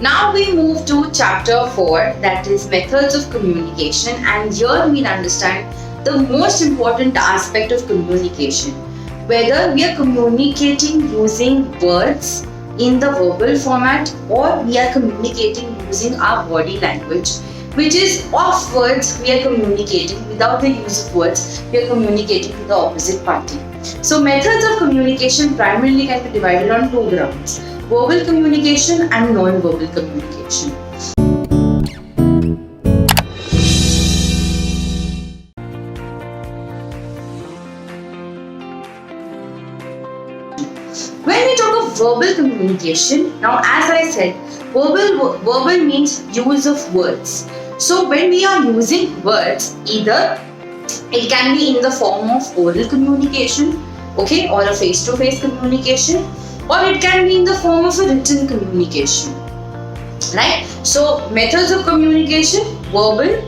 Now we move to chapter 4, that is methods of communication, and here we'll understand the most important aspect of communication. Whether we are communicating using words in the verbal format or we are communicating using our body language, which is of words we are communicating. Without the use of words, we are communicating to the opposite party. So methods of communication primarily can be divided on two grounds: verbal communication and non-verbal communication. When we talk of verbal communication, now as I said, verbal means use of words. So when we are using words, either it can be in the form of oral communication, okay, or a face-to-face communication, or it can be in the form of a written communication, right? So methods of communication: verbal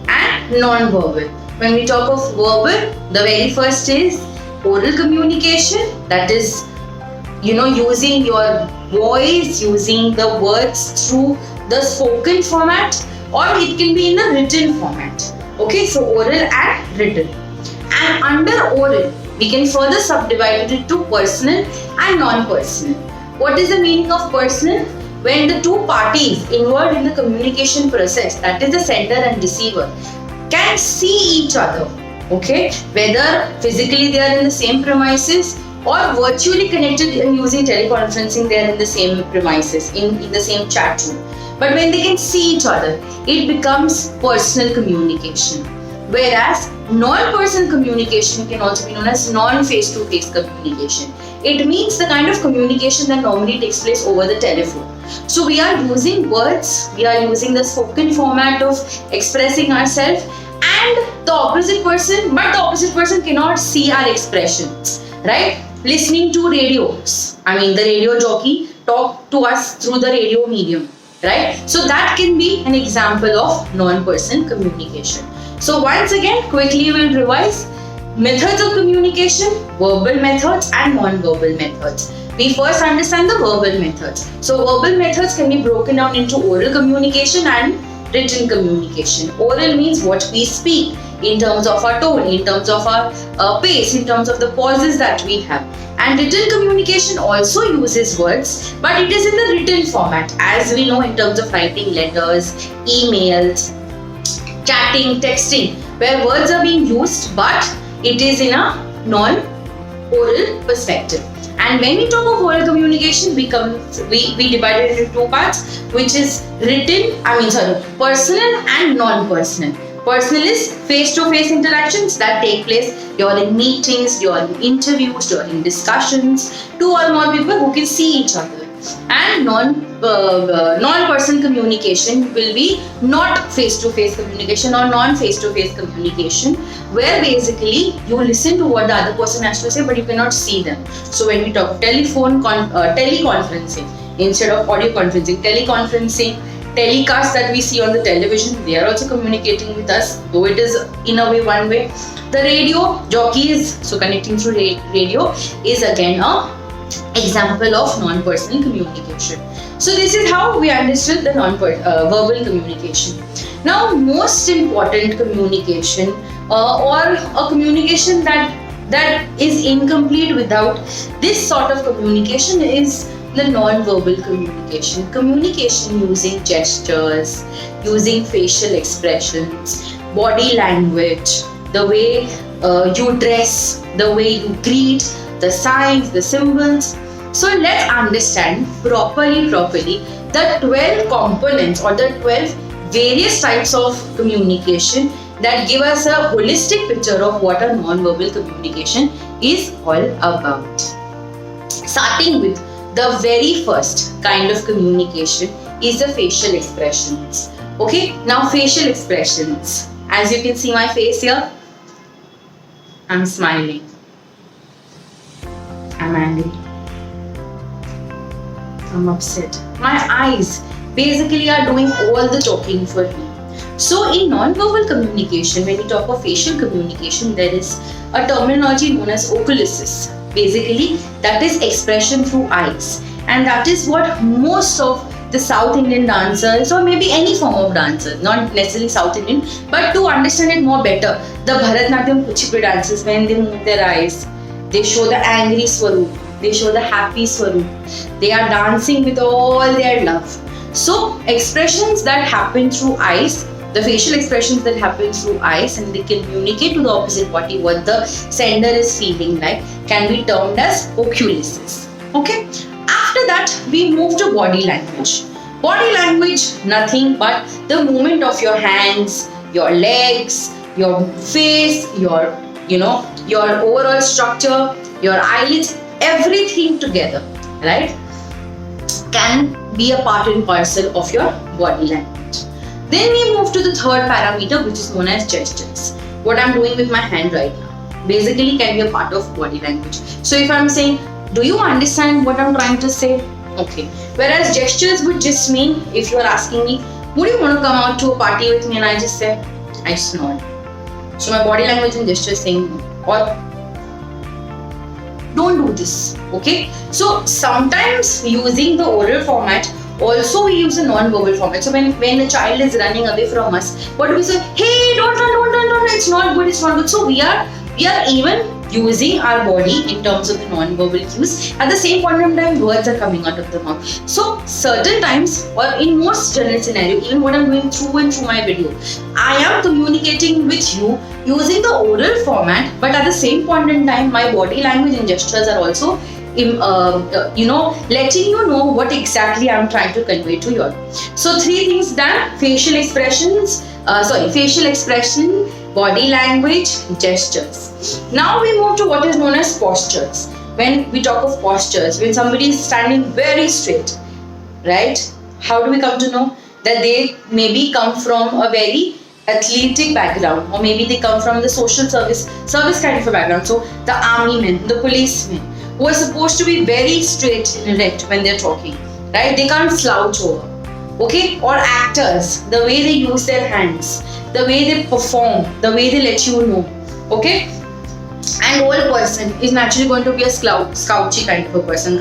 and non-verbal. When we talk of verbal, the very first is oral communication, that is, using your voice, using the words through the spoken format, or it can be in a written format. Okay, so oral and written. And under oral, we can further subdivide it into personal and non-personal. What is the meaning of personal? When the two parties involved in the communication process, that is the sender and receiver, can see each other, okay, whether physically they are in the same premises or virtually connected and using teleconferencing, they are in the same premises, in the same chat room. But when they can see each other, it becomes personal communication. Whereas non-personal communication can also be known as non-face-to-face communication. It means the kind of communication that normally takes place over the telephone. So we are using words, we are using the spoken format of expressing ourselves, and the opposite person cannot see our expressions, right? Listening to radios, the radio jockey talk to us through the radio medium, right? So that can be an example of non-personal communication. So once again, quickly we'll revise methods of communication: verbal methods and non-verbal methods. We first understand the verbal methods. So verbal methods can be broken down into oral communication and written communication. Oral means what we speak in terms of our tone, in terms of our pace, in terms of the pauses that we have. And written communication also uses words, but it is in the written format, as we know, in terms of writing letters, emails, chatting, texting, where words are being used, but it is in a non-oral perspective. And when we talk of oral communication, we divide it into two parts, which is personal and non-personal. Personal is face-to-face interactions that take place during meetings, during interviews, during discussions, two or more people who can see each other. And non-personal communication will be not face-to-face communication or non-face-to-face communication, where basically you listen to what the other person has to say, but you cannot see them. So when we talk teleconferencing instead of audio conferencing, teleconferencing, telecast that we see on the television, they are also communicating with us, though it is in a way one way. The radio jockeys, so connecting through radio, is again a example of non-personal communication. So this is how we understood the verbal communication. Now, most important communication or a communication that is incomplete without this sort of communication is the non-verbal communication. Communication using gestures, using facial expressions, body language, the way you dress, the way you greet, the signs, the symbols. So let's understand properly the 12 components or the 12 various types of communication that give us a holistic picture of what a non-verbal communication is all about. Starting with the very first kind of communication is the facial expressions. Okay, now facial expressions. As you can see my face here, I'm smiling. I'm angry. I'm upset. My eyes basically are doing all the talking for me. So in non-verbal communication, when we talk of facial communication, there is a terminology known as oculisis. Basically, that is expression through eyes. And that is what most of the South Indian dancers, or maybe any form of dancers, not necessarily South Indian, but to understand it more better, the Bharatanatyam Kuchipudi dancers, when they move their eyes, they show the angry swaroop, they show the happy swaroop, they are dancing with all their love. So expressions that happen through eyes, the facial expressions that happen through eyes, and they communicate to the opposite party what the sender is feeling like, can be termed as oculisis. Okay. After that, we move to body language. Body language, nothing but the movement of your hands, your legs, your face, your overall structure, your eyelids, everything together, right, can be a part and parcel of your body language. Then we move to the third parameter, which is known as gestures. What I'm doing with my hand right now basically can be a part of body language. So if I'm saying, do you understand what I'm trying to say? Okay. Whereas gestures would just mean, if you're asking me, would you want to come out to a party with me? And I just say, I just nod. So my body language and gesture is saying, or don't do this. Okay. So sometimes using the oral format, also we use a non-verbal format. So when a child is running away from us, what do we say? Hey, don't run, it's not good, it's not good. So we are even using our body in terms of the non-verbal cues. At the same point in time, words are coming out of the mouth. So certain times, or in most general scenario, even what I'm doing through my video, I am communicating with you using the oral format, but at the same point in time, my body language and gestures are also letting you know what exactly I'm trying to convey to you. So 3 things done: facial expression, body language, gestures. Now we move to what is known as postures. When we talk of postures, when somebody is standing very straight, right? How do we come to know that they maybe come from a very athletic background, or maybe they come from the social service kind of a background? So the army men, the policemen, who are supposed to be very straight and erect when they're talking, right? They can't slouch over. Okay? Or actors, the way they use their hands, the way they perform, the way they let you know. Okay? An old person is naturally going to be a couchy kind of a person.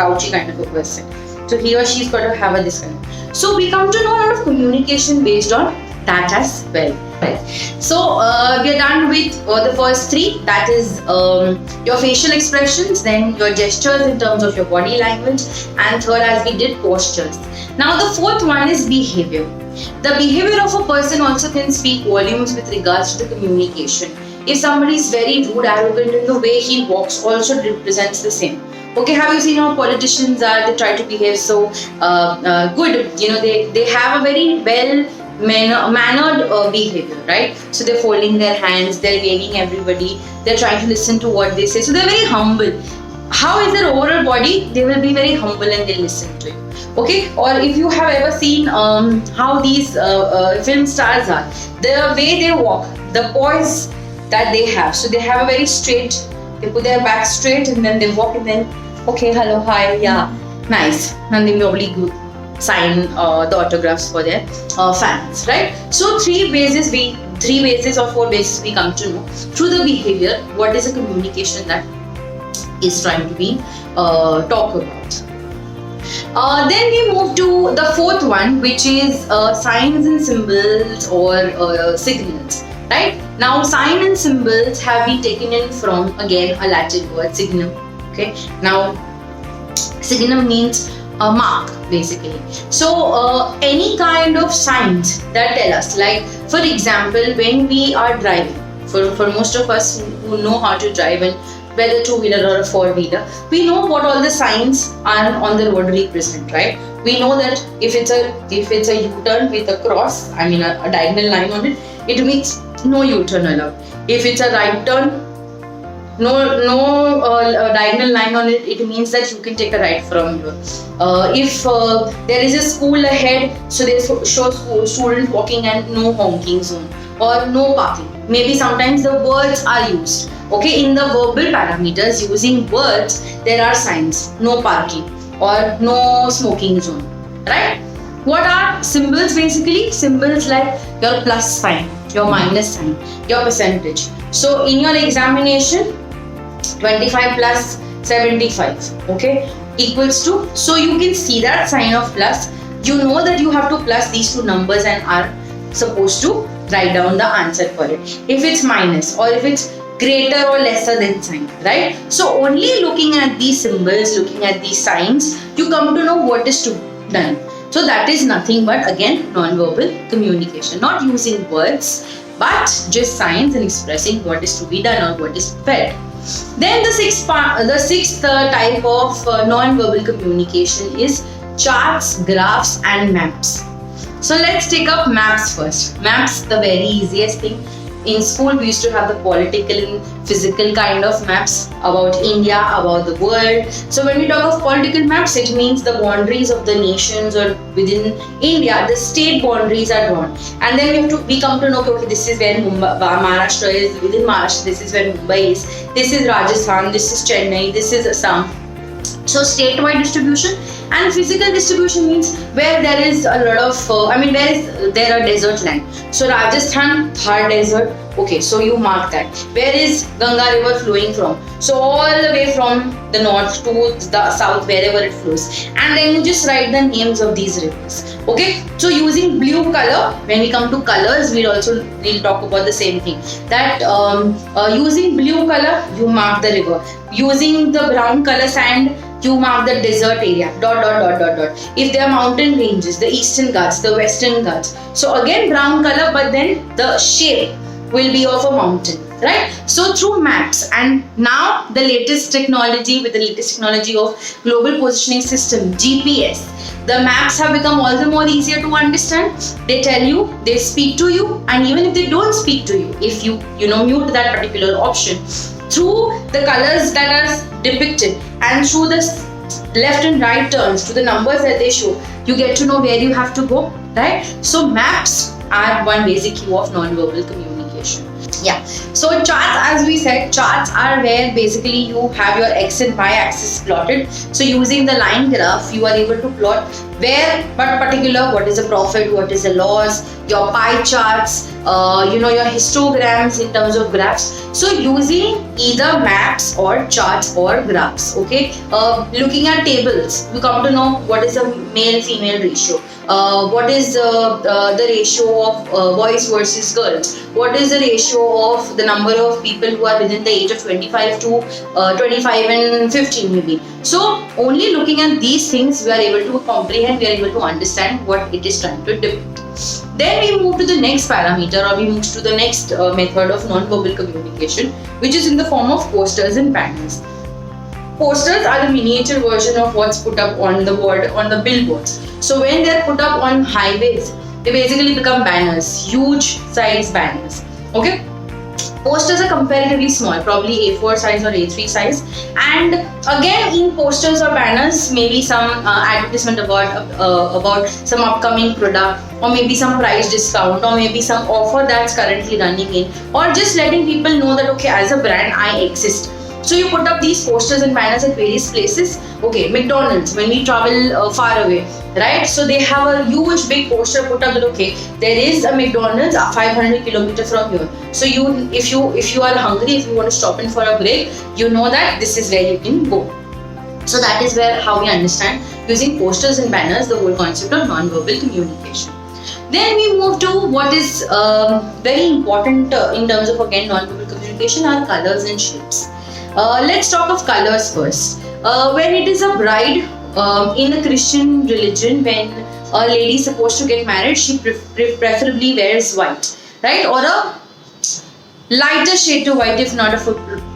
So he or she's got to have this kind. So we come to know a lot of communication based on that as well. Right. So we are done with the first 3. That is your facial expressions, then your gestures in terms of your body language, and third, as we did, postures. Now the 4th one is behavior. The behavior of a person also can speak volumes with regards to the communication. If somebody is very rude, arrogant, in the way he walks also represents the same. Okay, have you seen how politicians are? They try to behave so good. They have a very mannered behavior, right? So they're folding their hands, they're waving everybody, they're trying to listen to what they say. So they're very humble. How is their overall body? They will be very humble and they listen to you. Okay, or if you have ever seen how these film stars are, the way they walk, the poise that they have. So they have a very straight, they put their back straight and then they walk, and then, okay, hello, hi, yeah, nice. And they probably sign the autographs for their fans, right? So 4 bases we come to know through the behavior what is a communication that is trying to be talked about. Then we move to the 4th one, which is signs and symbols or signals, right? Now sign and symbols have been taken in from, again, a Latin word, signum. Okay, now signum means a mark, basically. So any kind of signs that tell us, like for example, when we are driving, for most of us who know how to drive, and whether 2-wheeler or a 4-wheeler, we know what all the signs on the road represent, right? We know that if it's a U-turn with a cross, a diagonal line on it, it means no U-turn allowed. If it's a right turn, no diagonal line on it, it means that you can take a right from here. If there is a school ahead, so they show students walking and no honking zone or no parking. Maybe sometimes the words are used. Okay, in the verbal parameters, using words, there are signs: no parking or no smoking zone, right? What are symbols? Basically, symbols like your plus sign, your minus sign, your percentage. So in your examination, 25 plus 75, okay, equals to, so you can see that sign of plus, you know that you have to plus these two numbers and are supposed to write down the answer for it. If it's minus or if it's greater or lesser than sign, right? So only looking at these symbols, looking at these signs, you come to know what is to be done. So that is nothing but again non-verbal communication, not using words but just signs and expressing what is to be done or what is felt. Then the sixth type of non-verbal communication is charts, graphs and maps. So let's take up maps first. Maps, the very easiest thing. In school, we used to have the political and physical kind of maps about India, about the world. So when we talk of political maps, it means the boundaries of the nations or within India, the state boundaries are drawn. And then we come to know, okay, this is where Maharashtra is, within Maharashtra, this is where Mumbai is, this is Rajasthan, this is Chennai, this is Assam. So statewide distribution. And physical distribution means where there is a lot of, there are desert land. So Rajasthan, Thar desert. Okay, so you mark that. Where is Ganga river flowing from? So all the way from the north to the south, wherever it flows. And then you just write the names of these rivers. Okay, so using blue color, when we come to colors, we'll talk about the same thing. That using blue color, you mark the river. Using the brown color sand, you mark the desert area, ... If there are mountain ranges, the eastern Ghats, the western Ghats. So again brown color, but then the shape will be of a mountain, right? So through maps, and now the latest technology, with the latest technology of global positioning system, GPS, the maps have become all the more easier to understand. They tell you, they speak to you, and even if they don't speak to you, if you mute that particular option, through the colors that are depicted and through the left and right turns, to the numbers that they show, you get to know where you have to go, right? So maps are one basic cue of non-verbal communication. Yeah. So charts, as we said, charts are where basically you have your x and y axis plotted. So using the line graph, you are able to plot where, what is the profit, what is the loss, your pie charts, your histograms in terms of graphs. So using either maps or charts or graphs, okay. Looking at tables, you come to know what is the male-female ratio. What is the ratio of boys versus girls? What is the ratio of the number of people who are within the age of 25 to 25 and 15 maybe? So only looking at these things, we are able to comprehend, we are able to understand what it is trying to depict. Then we move to the next parameter, or we move to the next method of non-verbal communication, which is in the form of posters and banners. Posters are the miniature version of what's put up on the board, on the billboards. So when they're put up on highways, they basically become banners, huge size banners. Okay. Posters are comparatively small, probably A4 size or A3 size. And again, in posters or banners, maybe some advertisement about some upcoming product, or maybe some price discount, or maybe some offer that's currently running in, or just letting people know that, okay, as a brand, I exist. So you put up these posters and banners at various places. Okay, McDonald's, when we travel far away, right? So they have a huge big poster put up that, okay, there is a McDonald's 500 kilometers from here. So if you are hungry, if you want to stop in for a break, you know that this is where you can go. So that is how we understand, using posters and banners, the whole concept of non-verbal communication. Then we move to what is very important in terms of, again, non-verbal communication, are colors and shapes. Let's talk of colors first. When it is a bride in a Christian religion, when a lady is supposed to get married, she preferably wears white, right? Or a lighter shade to white, if not a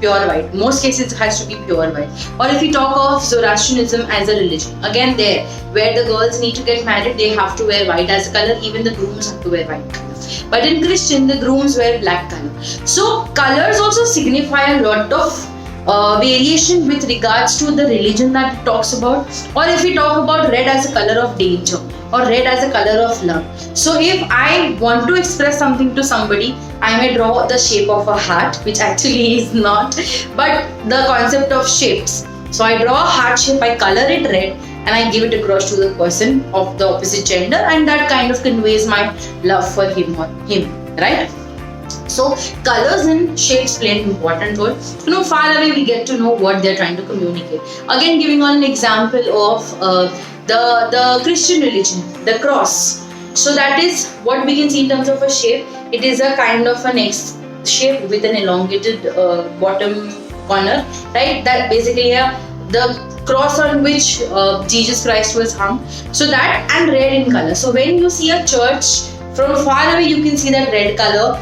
pure white. Most cases it has to be pure white. Or if you talk of Zoroastrianism as a religion, again there, where the girls need to get married, they have to wear white as a color, even the grooms have to wear white color. But in Christian, the grooms wear black color. So colors also signify a lot of variation with regards to the religion that it talks about. Or if we talk about red as a color of danger, or red as a color of love. So if I want to express something to somebody, I may draw the shape of a heart, which actually is not, but the concept of shapes. So I draw a heart shape, I color it red, and I give it across to the person of the opposite gender, and that kind of conveys my love for him, right? So colors and shapes play an important role. Far away we get to know what they're trying to communicate. Again, giving on an example of the Christian religion, the cross. So that is what we can see in terms of a shape. It is a kind of an X shape with an elongated bottom corner, right? That basically the cross on which Jesus Christ was hung. So that, and red in color. So when you see a church from far away, you can see that red color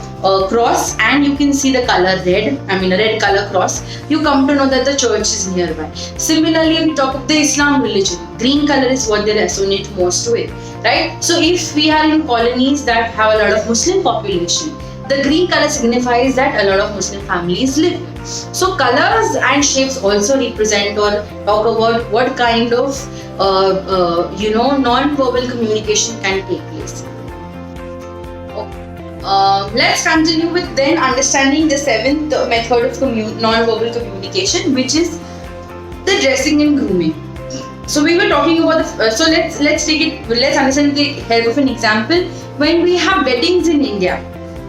cross, and you can see the color red. I mean a red color cross. You come to know that the church is nearby. Similarly, we talk of the Islam religion. Green color is what they resonate most with, right? So if we are in colonies that have a lot of Muslim population, the green color signifies that a lot of Muslim families live. So colors and shapes also represent or talk about what kind of non-verbal communication can take place. Let's continue with then understanding the seventh method of non-verbal communication, which is the dressing and grooming. So we were talking about so let's understand with the help of an example. When we have weddings in India,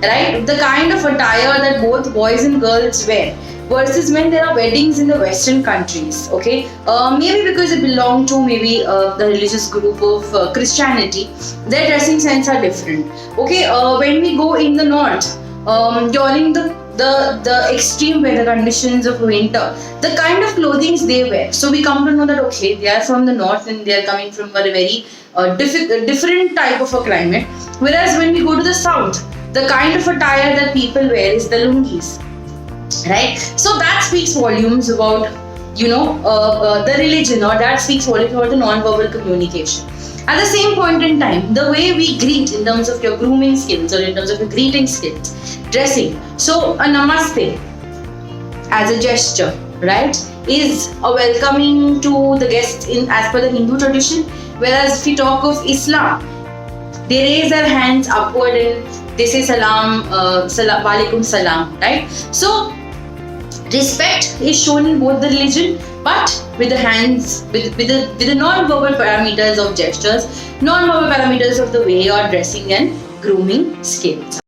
right, the kind of attire that both boys and girls wear versus when there are weddings in the Western countries, okay, maybe because they belong to maybe the religious group of Christianity, their dressing sense are different. Okay, when we go in the north, during the extreme weather conditions of winter, the kind of clothing they wear. So we come to know that okay, they are from the north and they are coming from a very different type of a climate. Whereas when we go to the south, the kind of attire that people wear is the lungis, right? So that speaks volumes about the religion, or that speaks volumes about the non-verbal communication. At the same point in time, the way we greet in terms of your grooming skills or in terms of your greeting skills, dressing. So a namaste as a gesture, right, is a welcoming to the guests in as per the Hindu tradition. Whereas if we talk of Islam, they raise their hands upward and they say salam, walaikum salam, right? So respect is shown in both the religion, but with the hands, with the non-verbal parameters of gestures, non-verbal parameters of the way you are dressing and grooming skills.